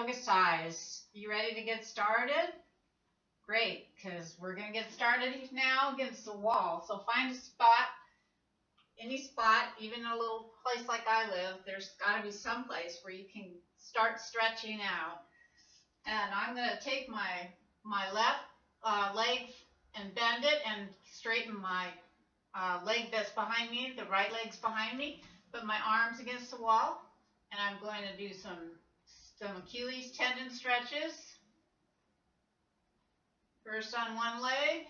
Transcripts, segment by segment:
Yogacise. You ready to get started? Great, because we're going to get started now against the wall. So find a spot, any spot, even a little place like I live, there's got to be some place where you can start stretching out. And I'm going to take my left leg and bend it and straighten my leg that's behind me. The right leg's behind me. Put my arms against the wall, and I'm going to do some Achilles tendon stretches. First on one leg,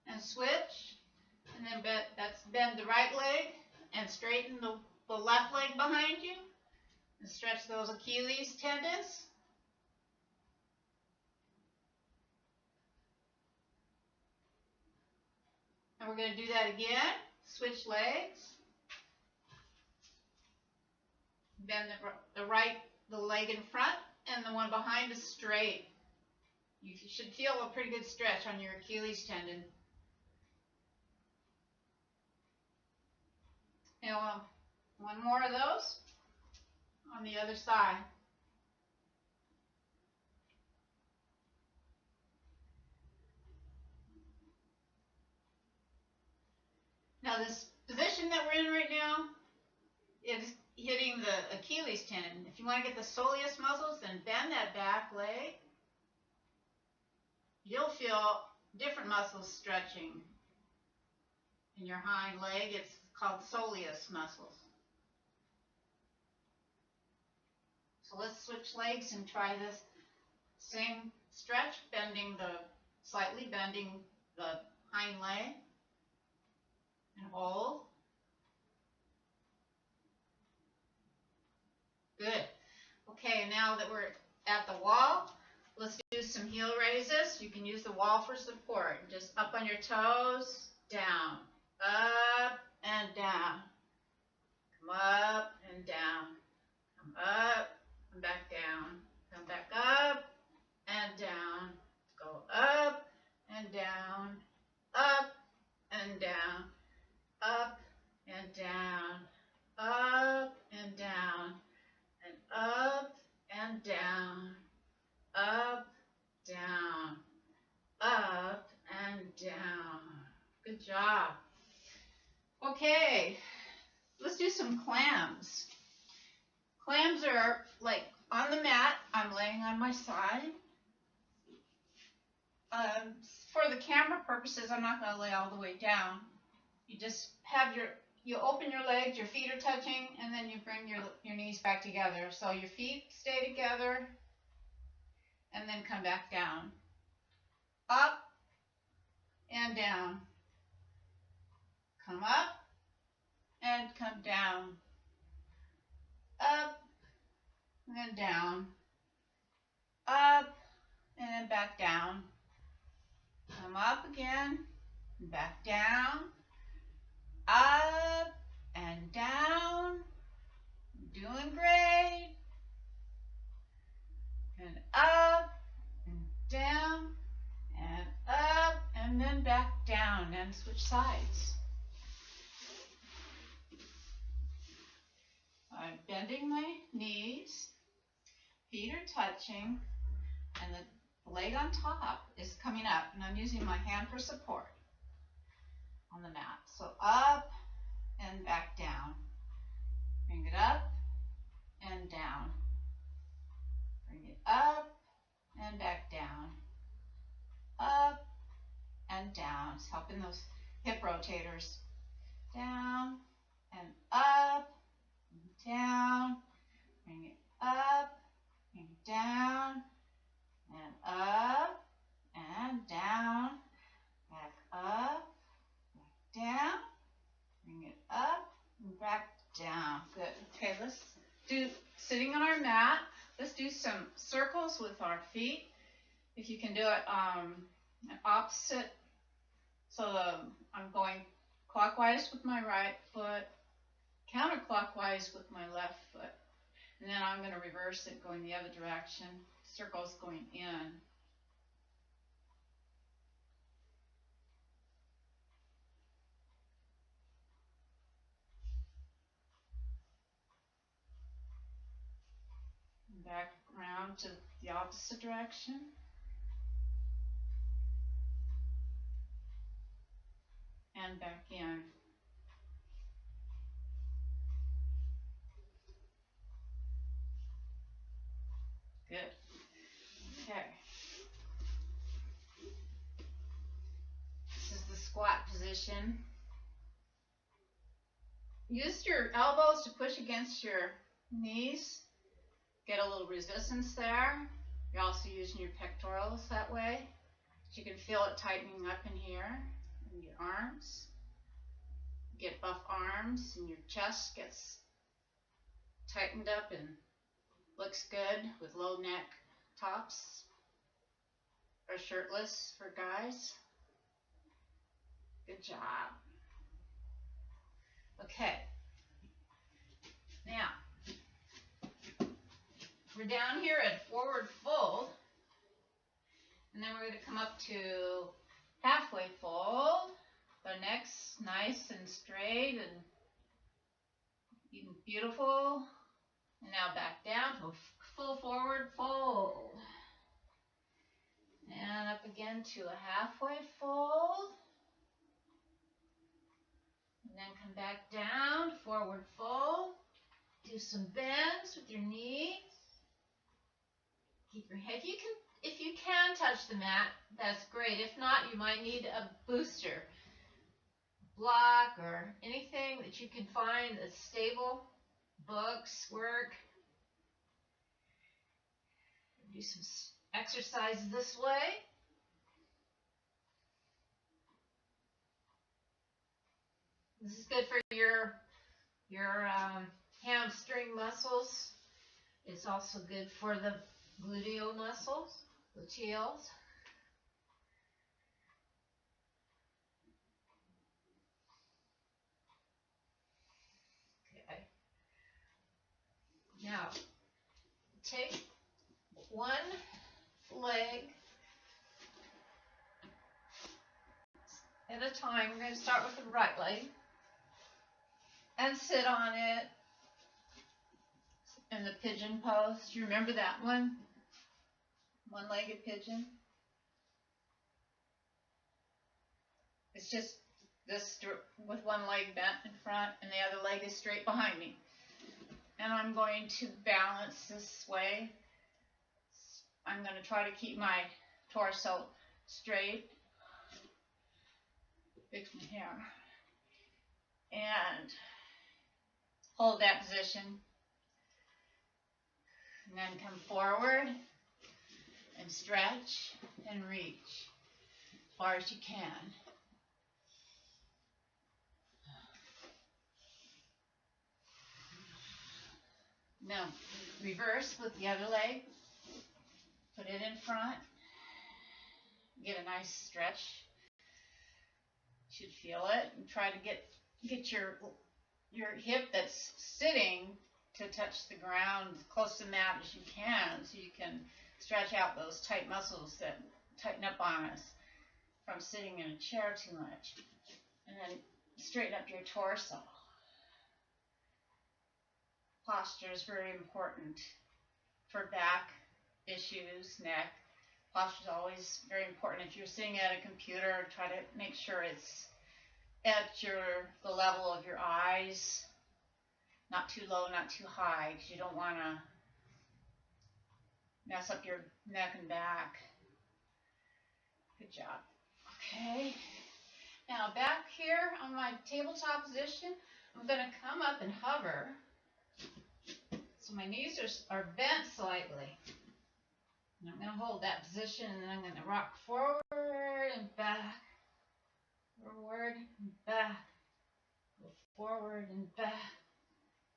and switch, and then bend the right leg and straighten the left leg behind you, and stretch those Achilles tendons. And we're going to do that again. Switch legs. Bend the leg in front, and the one behind is straight. You should feel a pretty good stretch on your Achilles tendon. Now, one more of those on the other side. Now, this position that we're in right now is hitting the Achilles tendon. If you want to get the soleus muscles, then bend that back leg. You'll feel different muscles stretching in your hind leg. It's called soleus muscles. So let's switch legs and try this same stretch, slightly bending the hind leg, and hold. Good. Okay, now that we're at the wall, let's do some heel raises. You can use the wall for support. Just up on your toes, down, up and down. Come up and down. Come up and back down. Come back up and down. Go up and down. Up and down. Up and down. Up and down. And up and down, up, down, up and down. Good job. Okay, let's do some clams. Clams are like on the mat. I'm laying on my side. For the camera purposes, I'm not going to lay all the way down. You just have you open your legs, your feet are touching, and then you bring your knees back together. So your feet stay together, and then come back down. Up and down. Come up and come down. Up and then down. Up and then back down. Come up again, and back down. Up and down, doing great, and up and down, and up, and then back down, and switch sides. I'm bending my knees, feet are touching, and the leg on top is coming up, and I'm using my hand for support on the mat. So up and back down. Bring it up and down. Bring it up and back down. Up and down. It's helping those hip rotators. Down and up and down. Bring it up, bring it down, and up and down. Back up. Down, bring it up, and back down. Good. Okay, let's do, sitting on our mat, let's do some circles with our feet. If you can do it opposite, so I'm going clockwise with my right foot, counterclockwise with my left foot, and then I'm going to reverse it going the other direction, circles going in. Back around to the opposite direction. And back in. Good. Okay. This is the squat position. Use your elbows to push against your knees. Get a little resistance there. You're also using your pectorals that way. So you can feel it tightening up in here, in your arms. Get buff arms, and your chest gets tightened up and looks good with low neck tops or shirtless for guys. Good job. Okay. Now, we're down here at forward fold, and then we're going to come up to halfway fold. The neck's nice and straight and even beautiful. And now back down to a full forward fold. And up again to a halfway fold. And then come back down, forward fold. Do some bends with your knees. Keep your head. If you can touch the mat, that's great. If not, you might need a booster block or anything that you can find that's stable. Books, work. Do some exercises this way. This is good for your hamstring muscles. It's also good for the gluteal muscles, gluteals. Okay. Now, take one leg at a time. We're going to start with the right leg and sit on it in the pigeon pose. Do you remember that one? One-legged pigeon. It's just this with one leg bent in front and the other leg is straight behind me. And I'm going to balance this way. I'm going to try to keep my torso straight. Fix my hair. And hold that position. And then come forward and stretch and reach as far as you can. Now, reverse with the other leg. Put it in front. Get a nice stretch. You should feel it. And try to get your hip that's sitting to touch the ground as close to the mat as you can, so you can stretch out those tight muscles that tighten up on us from sitting in a chair too much. And then straighten up your torso. Posture is very important for back issues, neck. Posture is always very important. If you're sitting at a computer, try to make sure it's at the level of your eyes. Not too low, not too high, because you don't want to mess up your neck and back. Good job. Okay. Now back here on my tabletop position, I'm going to come up and hover. So my knees are bent slightly. And I'm going to hold that position, and then I'm going to rock forward and back. Forward and back. Go forward and back.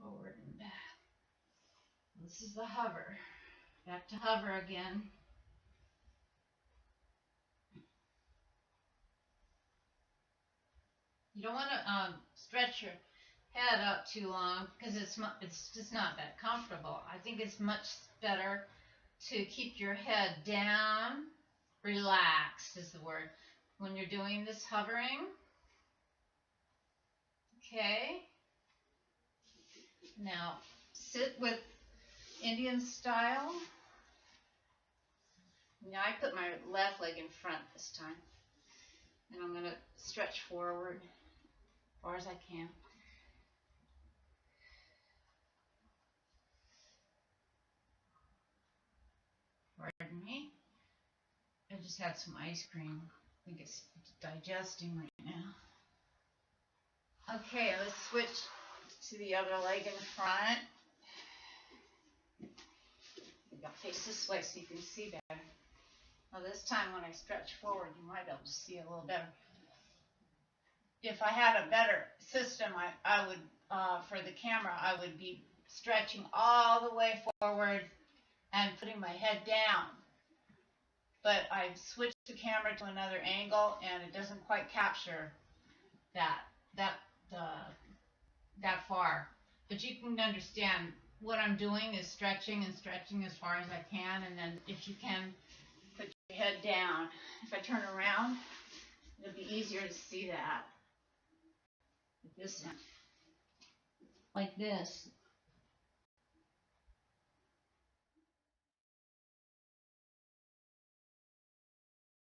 Forward and back. This is the hover. Back to hover again. You don't want to stretch your head up too long because it's just not that comfortable. I think it's much better to keep your head down. Relaxed is the word when you're doing this hovering. Okay. Now sit with Indian style. Now I put my left leg in front this time. And I'm going to stretch forward as far as I can. Pardon me. I just had some ice cream. I think it's digesting right now. Okay, let's switch to the other leg in front. I'll face this way so you can see better. Now this time when I stretch forward, you might be able to see a little better. If I had a better system, I would, for the camera, I would be stretching all the way forward and putting my head down. But I've switched the camera to another angle and it doesn't quite capture that far. But you can understand what I'm doing is stretching and stretching as far as I can, and then if you can, put your head down. If I turn around, it'll be easier to see that. This end. Like this.